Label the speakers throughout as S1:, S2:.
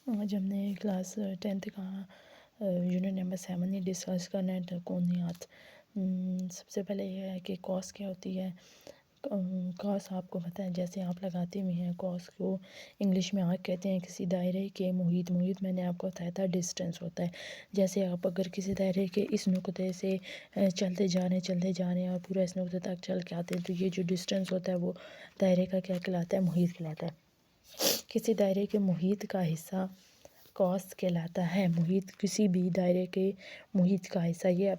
S1: आज हमने class 10th का यूनिट नंबर 7 ही डिस्कस करना है त्रिकोणियात। सबसे पहले ये है कि कॉस क्या होती है। कॉस आपको पता है, जैसे आप लगाते हुए हैं, कॉस को इंग्लिश में आर्क कहते हैं। किसी दायरे के मुहित मुहित मैंने आपको बताया था डिस्टेंस होता है। जैसे आप अगर किसी दायरे के इस नुक्ते से चलते जा रहे हैं और पूरा इस नुक्ते तक चल के आते हैं, तो ये जो डिस्टेंस होता है वो दायरे का क्या कहलाता है, मुहित कहलाता है। किसी दायरे के मुहित का हिस्सा कॉस कहलाता है। मुहित, किसी भी दायरे के मुहित का हिस्सा, ये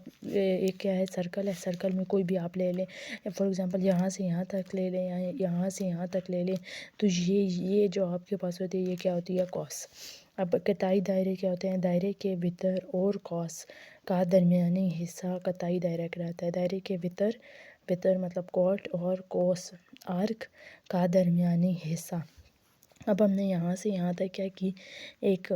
S1: एक क्या है, सर्कल है। सर्कल में कोई भी आप ले लें, फॉर एग्जांपल यहाँ से यहाँ तक ले लें या यहाँ से यहाँ तक ले लें, तो ये जो आपके पास होती है ये क्या होती है, कॉस। अब कताई दायरे क्या होते हैं, दायरे के भीतर और कॉस का दरमियानी हिस्सा कताई दायरा कहलाता है। दायरे के भीतर, भीतर मतलब कॉट और कोस, आर्क का दरमियानी हिस्सा। अब हमने यहाँ से यहाँ तक क्या की, एक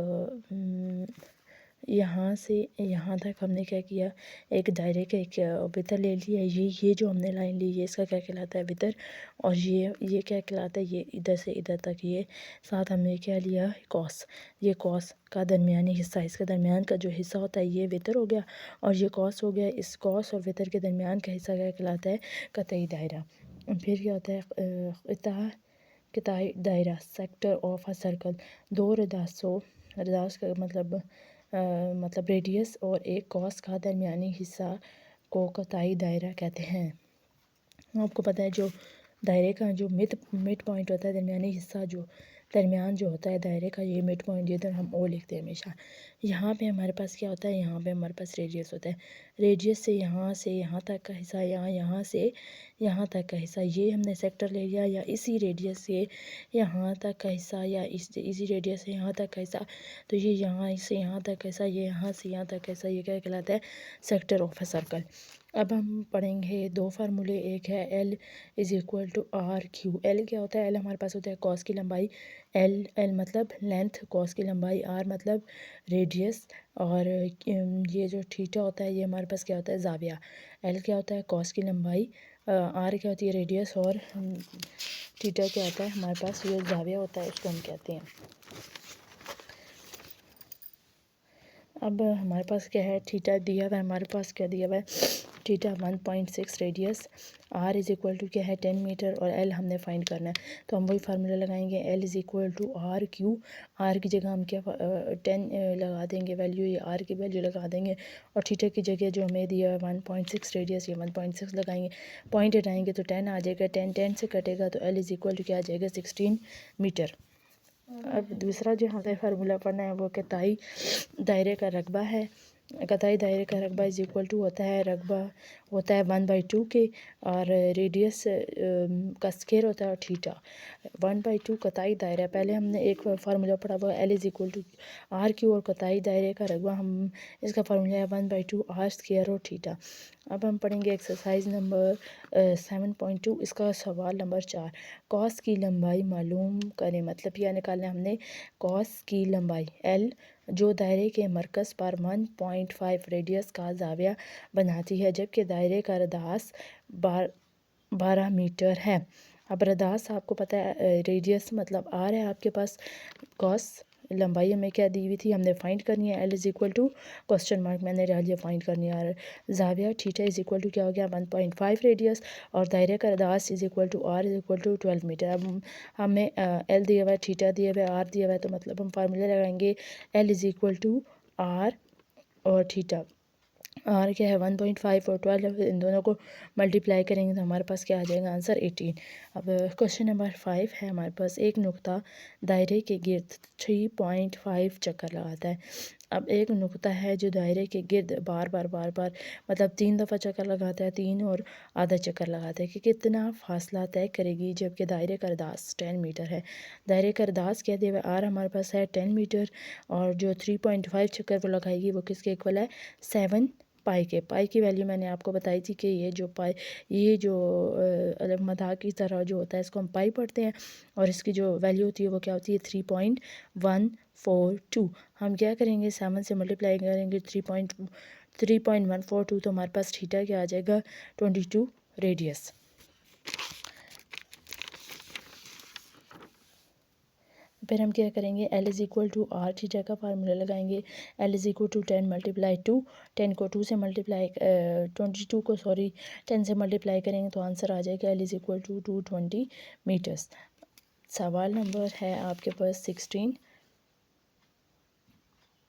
S1: यहाँ से यहाँ तक हमने क्या किया, एक दायरे का एक वितर ले लिया। ये जो हमने लाइन ली, ये इसका क्या कहलाता है, वितर। और ये क्या कहलाता है, ये इधर से इधर तक, ये साथ हमने क्या लिया, कॉस। ये कॉस का दरमियानी हिस्सा, इसका दरमियान का जो हिस्सा होता है ये वितर हो गया, और ये कॉस हो गया। इस कॉस और वितर के दरमियान का हिस्सा क्या कहलाता है, कतई दायरा। फिर क्या होता है, कताई दायरा, सेक्टर ऑफ अ सर्कल। दो रदासों, रदास का मतलब रेडियस और एक कॉस का दरमियानी हिस्सा को कताई दायरा कहते हैं। आपको पता है जो दायरे का जो मिड पॉइंट होता है, दरमियानी हिस्सा जो दरमियान जो होता है दायरे का, ये मिड पॉइंट, इधर हम ओ लिखते हैं हमेशा। यहाँ पे हमारे पास क्या होता है, यहाँ पे हमारे पास रेडियस होता है। रेडियस से यहाँ तक का हिस्सा, यहाँ से यहाँ तक का हिस्सा, ये हमने सेक्टर ले लिया, या इसी रेडियस से यहाँ तक का हिस्सा, या इसी रेडियस से यहाँ तक का हिस्सा, तो ये यहाँ से यहाँ तक का हिस्सा, ये यहाँ से यहाँ तक का हिस्सा, ये क्या कहलाता है, सेक्टर ऑफ अ सर्कल। अब हम पढ़ेंगे दो फार्मूले। एक है L is equal to R Q. L क्या होता है, एल हमारे पास होता है कॉस की लंबाई। एल मतलब लेंथ, कॉस की लंबाई, आर मतलब रेडियस, और ये जो थीटा होता है ये हमारे पास क्या होता है, ज़ाविया। एल क्या होता है, कॉस की लंबाई, आर क्या होती है, रेडियस, और थीटा क्या होता है हमारे पास, ये ज़ाविया होता है, उसको हम कहते हैं। अब हमारे पास क्या है, थीटा दिया हुआ है, हमारे पास क्या दिया हुआ है, theta 1.6 radius, R is equal to क्या है, 10 मीटर, और एल हमने फाइंड करना है। तो हम वही फार्मूला लगाएंगे, L is equal to R Q. R की जगह हम क्या 10 लगा देंगे वैल्यू, ये आर की वैल्यू लगा देंगे, और थीटा की जगह जो हमें दिया है 1.6 रेडियस, ये 1.6 लगाएंगे, पॉइंट हटाएंगे तो 10 आ जाएगा, 10 से कटेगा तो एल इज़ इक्वल टू क्या आ जाएगा, 16 मीटर। अब दूसरा जो हमें फार्मूला पढ़ना है वो कताई दायरे का रकबा है। कताई दायरे का रकबा इज इक्वल टू होता है, रकबा होता है 1/2 के, और रेडियस का स्क्वायर होता है, और थीटा 1/2 कताई दायरा। पहले हमने एक फार्मूला पढ़ा हुआ L is equal to R Q, और कताई दायरे का रकबा हम इसका फार्मूला है 1/2 आर स्क्वायर और थीटा। अब हम पढ़ेंगे एक्सरसाइज नंबर 7.2, इसका सवाल नंबर 4। कॉस की लंबाई मालूम करें, मतलब यह निकालना हमने कॉस की लंबाई एल जो दायरे के मरकज़ पर 1.5 रेडियस का ज़ाविया बनाती है, जबकि दायरे का रदास 12 मीटर है। अब रदास आपको पता है, रेडियस मतलब आर है आपके पास, कॉस लंबाई हमें क्या दी हुई थी, हमने फाइंड करनी है, L is equal to question mark मैंने डाल दिया, फाइंड करनी है। और ज़ाविया थीटा इज़ इक्वल टू क्या हो गया, 1.5 रेडियस, और दायरे का radius is equal to R is equal to 12 metre. अब हमें एल दिया हुआ है, थीटा दिया हुआ है, आर दिया हुआ है, तो मतलब हम फार्मूला लगाएंगे L is equal to R और थीटा। आर क्या है 1.5 और 12, इन दोनों को मल्टीप्लाई करेंगे तो हमारे पास क्या आ जाएगा, आंसर 18। अब क्वेश्चन नंबर 5 है हमारे पास, एक नुक्ता दायरे के गिर्द 3.5 चक्कर लगाता है। अब एक नुक्ता है जो दायरे के गिर्द बार बार मतलब 3 दफ़ा चक्कर लगाता है, 3 और आधा चक्कर लगाता है, कि कितना फासला तय करेगी, जबकि दायरे का रदास 10 मीटर है। दायरे का रदास क्या दिया हुआ है, आर हमारे पास है 10 मीटर, और जो 3.5 चक्कर वो लगाएगी वो किसके इक्वल है, 7 पाई के। पाई की वैल्यू मैंने आपको बताई थी कि ये जो मदार की तरह जो होता है इसको हम पाई पढ़ते हैं, और इसकी जो वैल्यू होती है वो क्या होती है, 3.142। हम क्या करेंगे, 7 से मल्टीप्लाई करेंगे 3.142, तो हमारे पास थीटा क्या आ जाएगा, 22 रेडियस। फिर हम क्या करेंगे, L is equal to R theta का फार्मूला लगाएंगे। L is equal to 10 multiply 2, 10 को 2 से मल्टीप्लाई 22 को 10 से मल्टीप्लाई करेंगे तो आंसर आ जाएगा L is equal to 220 metres. सवाल नंबर है आपके पास 16।